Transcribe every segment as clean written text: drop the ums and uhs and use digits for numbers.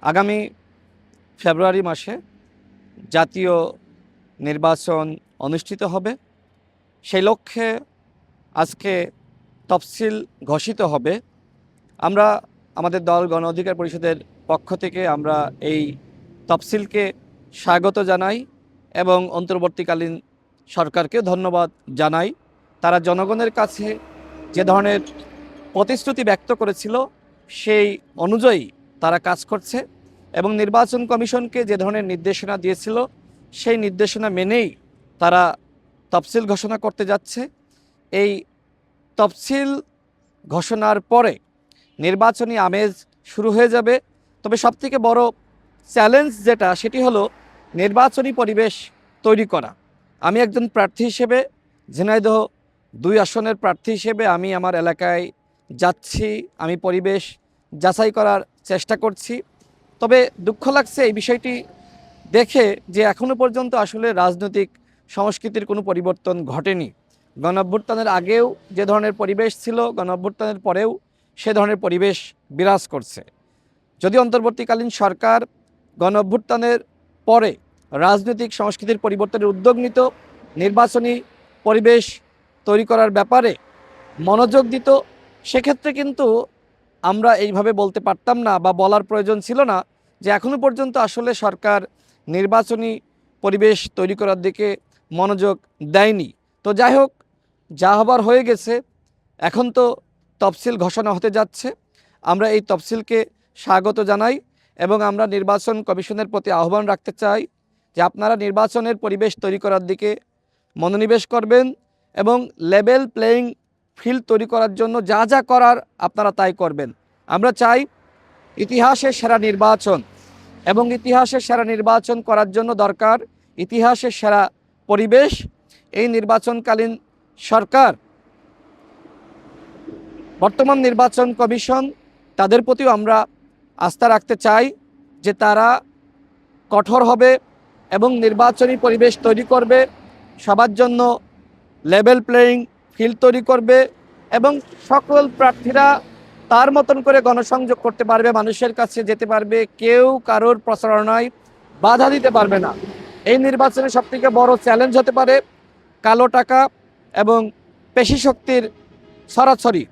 আগামী ফেব্রুয়ারি মাসে জাতীয় নির্বাচন অনুষ্ঠিত হবে। সেই লক্ষ্যে আজকে তফসিল ঘোষিত হবে। আমরা আমাদের দল গণ অধিকার পরিষদের পক্ষ থেকে আমরা এই তফসিলকে স্বাগত জানাই এবং অন্তর্বর্তীকালীন সরকারকেও ধন্যবাদ জানাই। তারা জনগণের কাছে যে ধরনের প্রতিশ্রুতি ব্যক্ত করেছিল সেই অনুযায়ী তারা কাজ করছে এবং নির্বাচন কমিশনকে যে ধরনের নির্দেশনা দিয়েছিল সেই নির্দেশনা মেনেই তারা তফসিল ঘোষণা করতে যাচ্ছে। এই তফসিল ঘোষণার পরে নির্বাচনী আমেজ শুরু হয়ে যাবে। তবে সবথেকে বড় চ্যালেঞ্জ যেটা সেটি হলো নির্বাচনী পরিবেশ তৈরি করা। আমি একজন প্রার্থী হিসেবে, ঝিনাইদহ 2 আসনের প্রার্থী হিসেবে আমি আমার এলাকায় যাচ্ছি, আমি পরিবেশ যাচাই করার চেষ্টা করছি। তবে দুঃখ লাগছে এই বিষয়টি দেখে যে এখনও পর্যন্ত আসলে রাজনৈতিক সংস্কৃতির কোনো পরিবর্তন ঘটেনি। গণঅভ্যুত্থানের আগেও যে ধরনের পরিবেশ ছিল, গণঅভ্যুত্থানের পরেও সে ধরনের পরিবেশ বিরাজ করছে। যদি অন্তর্বর্তীকালীন সরকার গণঅভ্যুত্থানের পরে রাজনৈতিক সংস্কৃতির পরিবর্তনের উদ্যোগ নিত, নির্বাচনী পরিবেশ তৈরি করার ব্যাপারে মনোযোগ দিত, সেক্ষেত্রে কিন্তু আমরা এইভাবে বলতে পারতাম না বা বলার প্রয়োজন ছিল না যে এখনও পর্যন্ত আসলে সরকার নির্বাচনী পরিবেশ তৈরি করার দিকে মনোযোগ দেয়নি। তো যাই হোক, যা হবার হয়ে গেছে। এখন তো তফসিল ঘোষণা হতে যাচ্ছে। আমরা এই তফসিলকে স্বাগত জানাই এবং আমরা নির্বাচন কমিশনের প্রতি আহ্বান রাখতে চাই যে আপনারা নির্বাচনের পরিবেশ তৈরি করার দিকে মনোনিবেশ করবেন এবং লেভেল প্লেয়িং ফিল্ড তৈরি করার জন্য যা যা করার আপনারা তাই করবেন। আমরা চাই ইতিহাসের সেরা নির্বাচন, এবং ইতিহাসের সেরা নির্বাচন করার জন্য দরকার ইতিহাসের সেরা পরিবেশ। এই নির্বাচনকালীন সরকার, বর্তমান নির্বাচন কমিশন, তাদের প্রতিও আমরা আস্থা রাখতে চাই যে তারা কঠোর হবে এবং নির্বাচনী পরিবেশ তৈরি করবে, সবার জন্য লেভেল প্লেয়িং ফিল্ড তৈরি করবে এবং সকল প্রার্থীরা তার মতন করে গণসংযোগ করতে পারবে, মানুষের কাছে যেতে পারবে, কেউ কারোর প্রচারণায় বাধা দিতে পারবে না। এই নির্বাচনে সবথেকে বড় চ্যালেঞ্জ হতে পারে কালো টাকা এবং পেশি শক্তির ছড়াছড়ি।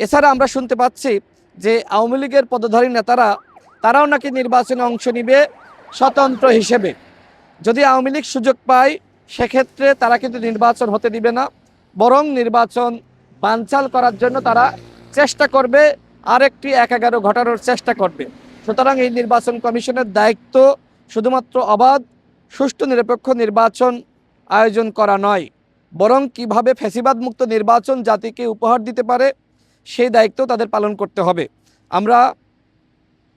এছাড়া আমরা শুনতে পাচ্ছি যে আওয়ামী লীগের পদধারী নেতারা তারাও নাকি নির্বাচনে অংশ নিবে স্বতন্ত্র হিসেবে। যদি আওয়ামী লীগ সুযোগ পায় সেক্ষেত্রে তারা কিন্তু নির্বাচন হতে দিবে না, বরং নির্বাচন বানচাল করার জন্য তারা চেষ্টা করবে, আরেকটি ১-১১ ঘটানোর চেষ্টা করবে। সুতরাং এই নির্বাচন কমিশনের দায়িত্ব শুধুমাত্র অবাধ, সুষ্ঠু, নিরপেক্ষ নির্বাচন আয়োজন করা নয়, বরং কিভাবে ফ্যাসিবাদ মুক্ত নির্বাচন জাতিকে উপহার দিতে পারে সেই দায়িত্ব তাদের পালন করতে হবে। আমরা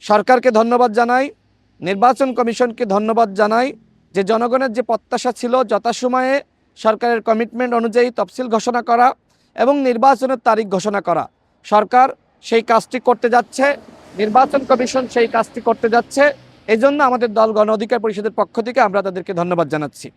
সরকারকে ধন্যবাদ জানাই, নির্বাচন কমিশনকে ধন্যবাদ জানাই যে জনগণের যে প্রত্যাশা ছিল যথাসময়ে সরকারের কমিটমেন্ট অনুযায়ী তফসিল ঘোষণা করা এবং নির্বাচনের তারিখ ঘোষণা করা, সরকার সেই কাজটি করতে যাচ্ছে, নির্বাচন কমিশন সেই কাজটি করতে যাচ্ছে। এই জন্য আমাদের দল গণ অধিকার পরিষদের পক্ষ থেকে আমরা তাদেরকে ধন্যবাদ জানাচ্ছি।